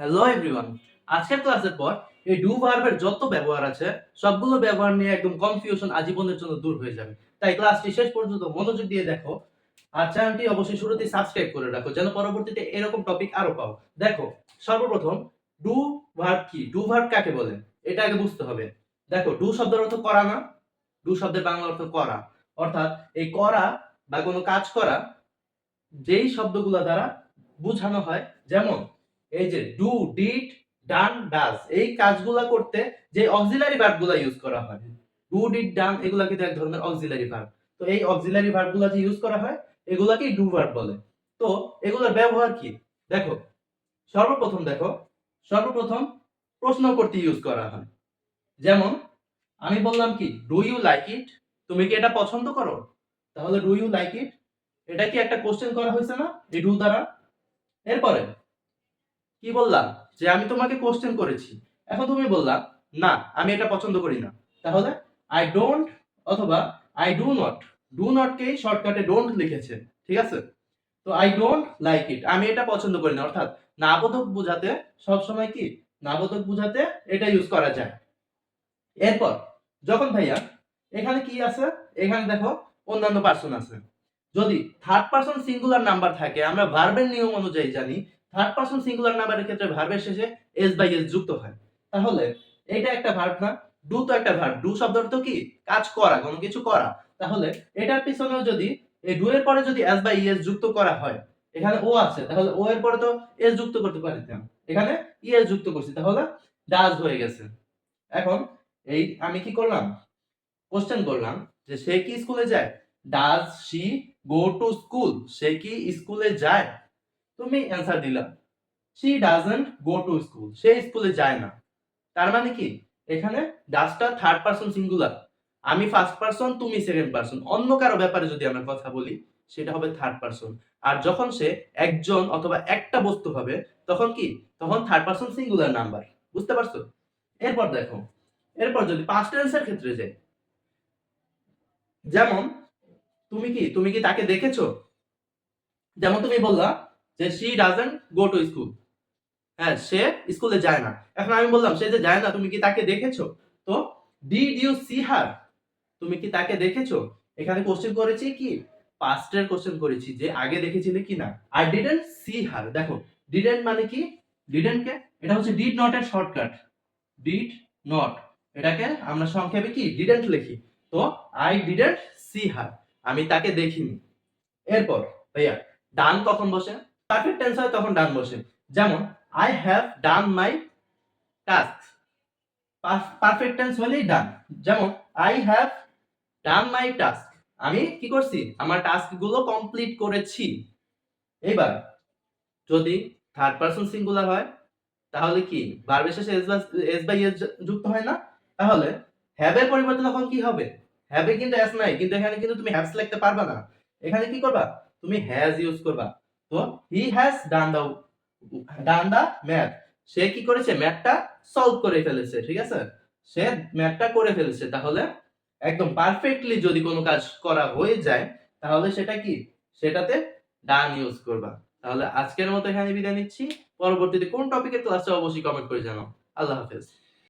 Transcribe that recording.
Hello everyone, আজকের ক্লাসের পর এই ডু ভার্বের যত ব্যবহার আছে সবগুলো ব্যবহার নিয়ে একদম কনফিউশন আজীবনের জন্য দূর হয়ে যাবে। তাই ক্লাসটি শেষ পর্যন্ত মনোযোগ দিয়ে দেখো আর চ্যানেলটি অবশ্যই শুরুতেই সাবস্ক্রাইব করে রাখো যেন পরবর্তীতে এরকম টপিক আরো পাও। দেখো, সর্বপ্রথম ডু ভার্ব কি, ডু ভার্ব কাকে বলে এটা আগে বুঝতে হবে। দেখো, ডু শব্দের অর্থ করা না? ডু শব্দের বাংলা অর্থ করা, অর্থাৎ এই করা বা কোনো কাজ করা যেই শব্দগুলো দ্বারা বোঝানো হয়, যেমন এই যে ডু, ডিড, ডান, ডাজ, এই কাজগুলা করতে যে অক্সিলারি ভার্বগুলা ইউজ করা হয়, ডু, ডিড, ডান এগুলা কিন্তু এক ধরনের অক্সিলারি ভার্ব। তো এই অক্সিলারি ভার্বগুলা যে ইউজ করা হয় এগুলাকেই ডু ভার্ব বলে। তো এগুলোর ব্যবহার কি? দেখো, সর্বপ্রথম প্রশ্ন করতে ইউজ করা হয়। যেমন আমি বললাম কি, ডু ইউ লাইক ইট, তুমি কি এটা পছন্দ করো? তাহলে ডু ইউ লাইক ইট, এটা কি একটা কোশ্চেন করা হয়েছে না এই ডু দ্বারা? এরপরে কি বললাম, যে আমি তোমাকে কোশ্চেন করেছি, এখন তুমি বললা না আমি এটা পছন্দ করি না, তাহলে আই ডোন্ট অথবা I do not, do not কে শর্টকাটে ডোন্ট লিখেছে, ঠিক আছে? তো আই ডোন্ট লাইক ইট, আমি এটা পছন্দ করি না, অর্থাৎ নাবোধক বোঝাতে সবসময় কি, নাবোধক বোঝাতে এটা ইউজ করা যায়। এরপর যখন ভাইয়া এখানে কি আছে, এখানে দেখো অন্যান্য পার্সন আছে, যদি থার্ড পারসন সিঙ্গুলার নাম্বার থাকে, আমরা ভার্বের নিয়ম অনুযায়ী জানি থার্ড পারসন সিঙ্গুলার নাম্বারের ক্ষেত্রে ভার্বের শেষে এস বাই এস যুক্ত হয়। তাহলে এটা একটা ভার্ব না? ডু তো একটা ভার্ব, ডু শব্দ অর্থ কি, কাজ করা, কোনো কিছু করা। তাহলে এটার পিছনেও যদি এই ডু এর পরে যদি এস বাই এস যুক্ত করা হয়, এখানে ও আছে তাহলে ও এর পরে তো এস যুক্ত করতে পারতাম, এখানে এস যুক্ত করছি তাহলে ডাজ হয়ে গেছে। এখন এই আমি কি করলাম, কোশ্চেন করলাম যে সে কি স্কুলে যায়, does she go to school, সে কি স্কুলে যায়? তুমি অ্যান্সার দিলা she doesn't go to school, সে স্কুলে যায় না। তার মানে কি, এখানে ডাজটা থার্ড পারসন সিঙ্গুলার, আমি ফার্স্ট পারসন, তুমি সেকেন্ড পারসন, অন্য কারো ব্যাপারে যদি আমরা কথা বলি সেটা হবে থার্ড পারসন। আর যখন সে একজন অথবা একটা বস্তু হবে তখন কি, তখন থার্ড পারসন সিঙ্গুলার নাম্বার। বুঝতে পারছো? এরপর দেখো, এরপর যদি পাস্ট টেন্সের ক্ষেত্রে যাই, যেমন তুমি কি তাকে দেখেছো? যেমন তুমি বললা যে she doesn't go to school, হ্যাঁ সে স্কুলে যায় না। এখন আমি বললাম সে যে যায় না, তুমি কি তাকে দেখেছো? তো ডিড ইউ সি হার, তুমি কি তাকে দেখেছো? এখানে কোশ্চেন করেছি কি, পাস্টের কোশ্চেন করেছি যে আগে দেখেছিলে কি না। আই ডিডন্ট সি হার, দেখো ডিডন্ট মানে কি, ডিডন্ট কে এটা হচ্ছে ডিড নট এর শর্টকাট, ডিড নট, এটাকে আমরা সংক্ষেপে কি ডিডন্ট লিখি। তো আই ডিডন্ট সি হার, আমি তাকে দেখিনি। এরপর ভাইয়া ডান কখন বসে, পারফেক্ট টেন্স হয় তখন ডান বসে। যেমন I have done my task, perfect tense হলেই ডান। যেমন I have done my task, আমি কি করছি, আমার টাস্ক গুলো কমপ্লিট করেছি। এইবার যদি থার্ড পারসন সিঙ্গুলার হয় তাহলে কি, ভার্বের শেষে এস বাই এস যুক্ত হয় না? তাহলে হ্যাভ এর পরিবর্তে তখন কি হবে, হ্যাভ এ কিন্তু এস নাই, কিন্তু এখানে কিন্তু তুমি হ্যাভস লিখতে পারবা না, এখানে কি করবা, তুমি হ্যাজ ইউজ করবা। তো he has done the math, সে কি করেছে, ম্যাথটা সলভ করে ফেলেছে, ঠিক আছে? সে ম্যাথটা করে ফেলেছে। তাহলে একদম পারফেক্টলি যদি কোনো কাজ করা হয়ে যায় তাহলে সেটা কি, সেটাতে ডান ইউজ করবা। তাহলে আজকের মতো এখানে বিদায় নিচ্ছি, পরবর্তীতে কোন টপিকের ক্লাসে অবশ্যই কমেন্ট করে জানাও। আল্লাহ হাফেজ।